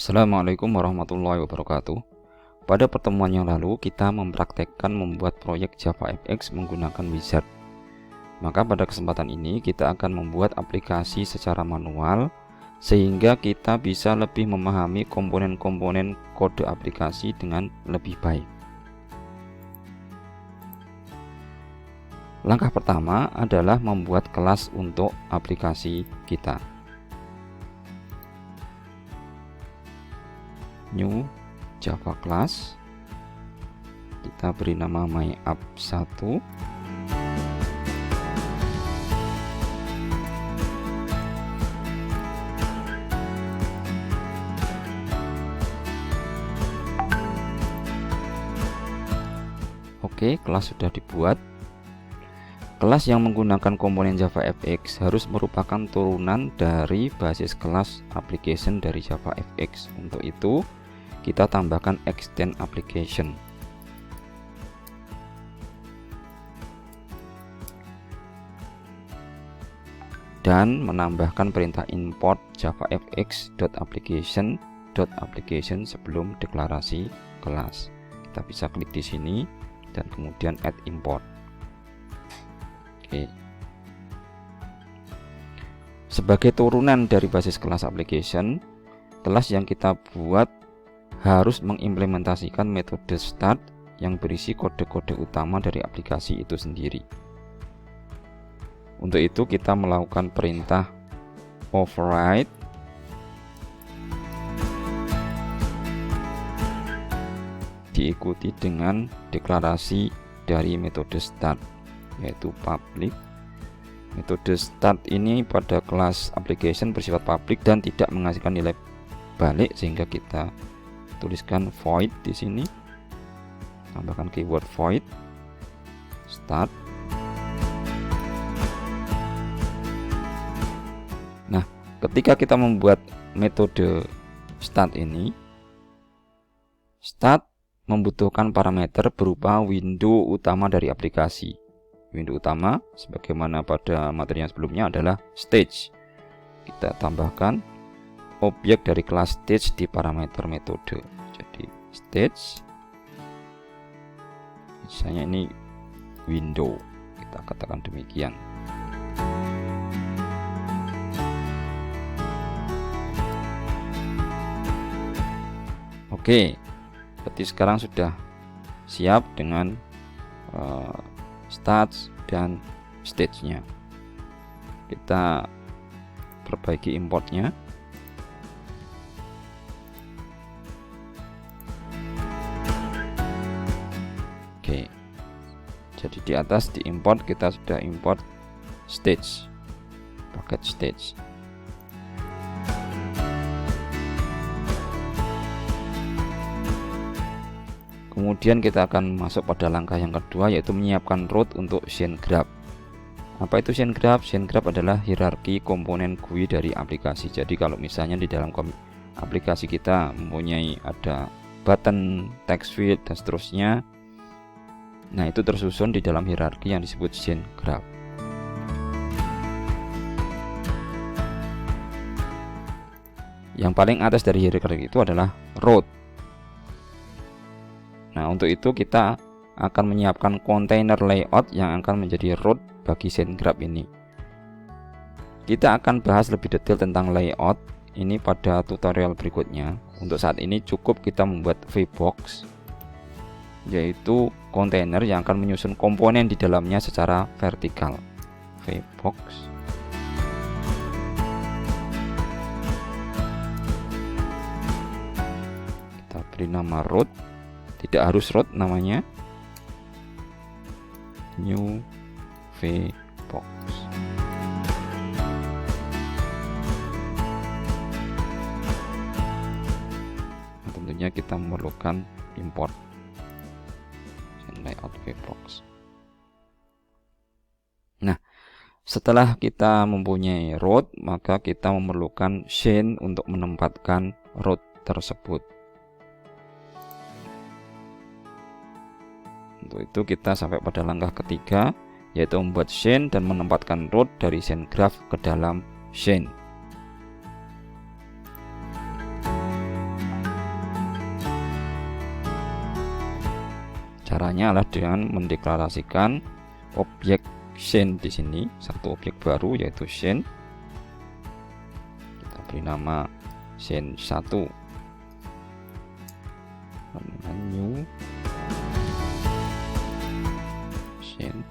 Assalamualaikum warahmatullahi wabarakatuh. Pada pertemuan yang lalu kita mempraktekkan membuat proyek JavaFX menggunakan wizard. Maka pada kesempatan ini kita akan membuat aplikasi secara manual sehingga kita bisa lebih memahami komponen-komponen kode aplikasi dengan lebih baik. Langkah pertama adalah membuat kelas untuk aplikasi kita. New Java class, kita beri nama myapp1. Oke, kelas sudah dibuat. Kelas yang menggunakan komponen JavaFX harus merupakan turunan dari basis kelas application dari JavaFX. Untuk itu kita tambahkan extend application. Dan menambahkan perintah import javafx.application sebelum deklarasi kelas. Kita bisa klik di sini dan kemudian add import. Oke. Sebagai turunan dari basis kelas application, kelas yang kita buat harus mengimplementasikan metode start yang berisi kode-kode utama dari aplikasi itu sendiri. Untuk itu kita melakukan perintah override diikuti dengan deklarasi dari metode start, yaitu public. Metode start ini pada kelas application bersifat public dan tidak menghasilkan nilai balik, sehingga kita tuliskan void di sini, tambahkan keyword void start. Nah, ketika kita membuat metode start ini, start membutuhkan parameter berupa window utama dari aplikasi. Window utama sebagaimana pada materi yang sebelumnya adalah stage. Kita tambahkan objek dari kelas stage di parameter metode. Jadi stage, misalnya ini window, kita katakan demikian. Oke, berarti sekarang sudah siap dengan start dan stage-nya. Kita perbaiki importnya. Oke, jadi di atas di import kita sudah import stage, paket stage. Kemudian kita akan masuk pada langkah yang kedua, yaitu menyiapkan root untuk chain graph. Apa itu chain graph? Chain graph adalah hierarki komponen GUI dari aplikasi. Jadi kalau misalnya di dalam aplikasi kita mempunyai ada button, text field dan seterusnya, nah itu tersusun di dalam hierarki yang disebut chain graph. Yang paling atas dari hierarki itu adalah root. Nah, untuk itu kita akan menyiapkan container layout yang akan menjadi root bagi chain graph ini. Kita akan bahas lebih detail tentang layout ini pada tutorial berikutnya. Untuk saat ini cukup kita membuat vbox, yaitu kontainer yang akan menyusun komponen di dalamnya secara vertikal. Vbox. Kita beri nama root. Tidak harus root namanya, new vbox. Nah, tentunya kita memerlukan import layout vbox. Nah, setelah kita mempunyai root, maka kita memerlukan chain untuk menempatkan root tersebut. Untuk itu kita sampai pada langkah ketiga, yaitu membuat chain dan menempatkan root dari chain graph ke dalam chain. Caranya adalah dengan mendeklarasikan objek scene di sini, satu objek baru yaitu scene. Kita beri nama scene 1. New scene.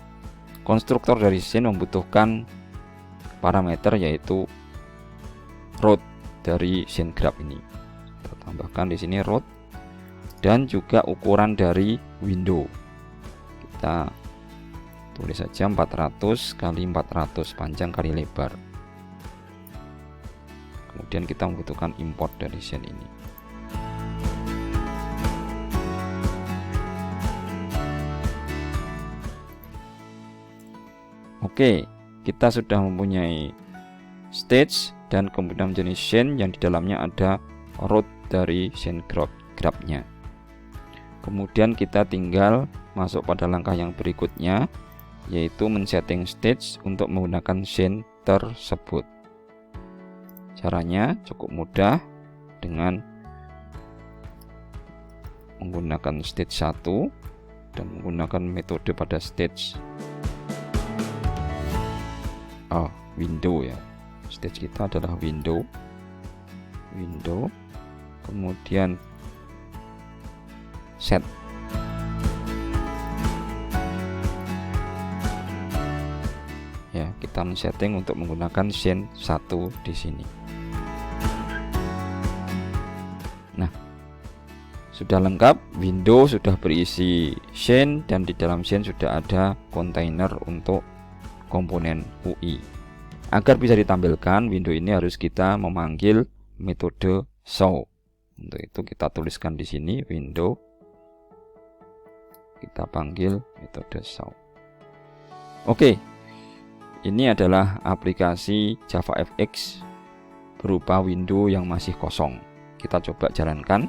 Konstruktor dari scene membutuhkan parameter yaitu root dari scene graph ini. Kita tambahkan di sini root dan juga ukuran dari window. Kita tulis saja 400 kali 400 panjang kali lebar. Kemudian kita membutuhkan import dari scene ini. Oke, kita sudah mempunyai stage dan kemudian menjadi scene yang di dalamnya ada root dari scene graph-nya. Kemudian kita tinggal masuk pada langkah yang berikutnya, yaitu men-setting stage untuk menggunakan scene tersebut. Caranya cukup mudah dengan menggunakan stage 1 dan menggunakan metode pada stage window ya. Stage kita adalah window, kemudian set. Ya, kita men-setting untuk menggunakan scene 1 di sini. Nah, sudah lengkap, window sudah berisi scene dan di dalam scene sudah ada kontainer untuk komponen UI. Agar bisa ditampilkan window ini harus kita memanggil metode show. Untuk itu kita tuliskan di sini window. Kita panggil metode show. Oke. Ini adalah aplikasi JavaFX berupa window yang masih kosong. Kita coba jalankan.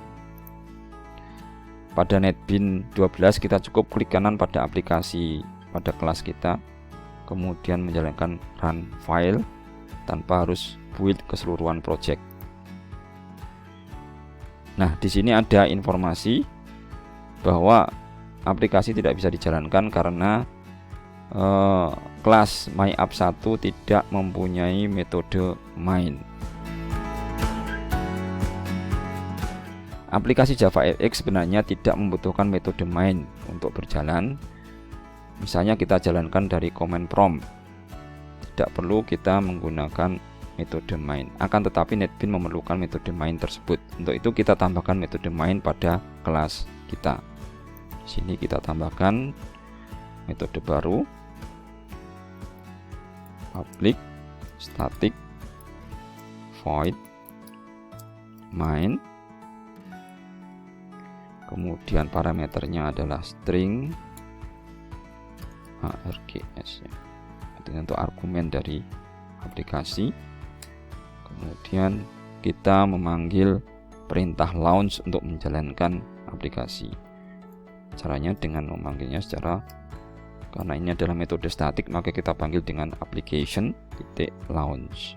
Pada NetBeans 12 kita cukup klik kanan pada aplikasi pada kelas kita. Kemudian menjalankan run file tanpa harus build keseluruhan project. Nah, di sini ada informasi bahwa aplikasi tidak bisa dijalankan karena kelas MyApp1 tidak mempunyai metode main. Aplikasi JavaFX sebenarnya tidak membutuhkan metode main untuk berjalan. Misalnya kita jalankan dari command prompt, tidak perlu kita menggunakan metode main. Akan tetapi NetBeans memerlukan metode main tersebut. Untuk itu kita tambahkan metode main pada kelas kita. Di sini kita tambahkan metode baru, public static void main. Kemudian parameternya adalah string args ya. Artinya untuk argumen dari aplikasi. Kemudian kita memanggil perintah launch untuk menjalankan aplikasi. Caranya dengan memanggilnya secara, karena ini adalah metode statik, maka kita panggil dengan application.launch.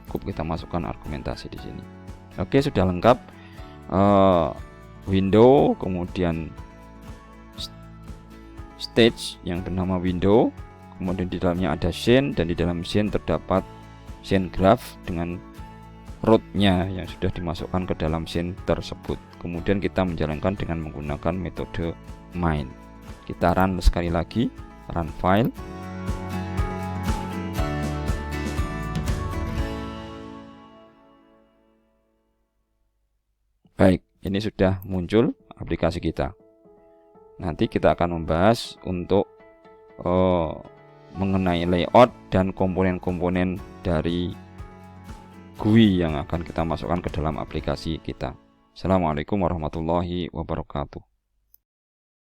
Cukup kita masukkan argumentasi di sini. Oke, sudah lengkap. Window, kemudian stage yang bernama window, kemudian di dalamnya ada scene dan di dalam scene terdapat scene graph dengan rootnya yang sudah dimasukkan ke dalam scene tersebut. Kemudian kita menjalankan dengan menggunakan metode main. Kita run sekali lagi, run file. Baik, ini sudah muncul aplikasi kita. Nanti kita akan membahas untuk mengenai layout dan komponen-komponen dari GUI yang akan kita masukkan ke dalam aplikasi kita. Assalamualaikum warahmatullahi wabarakatuh.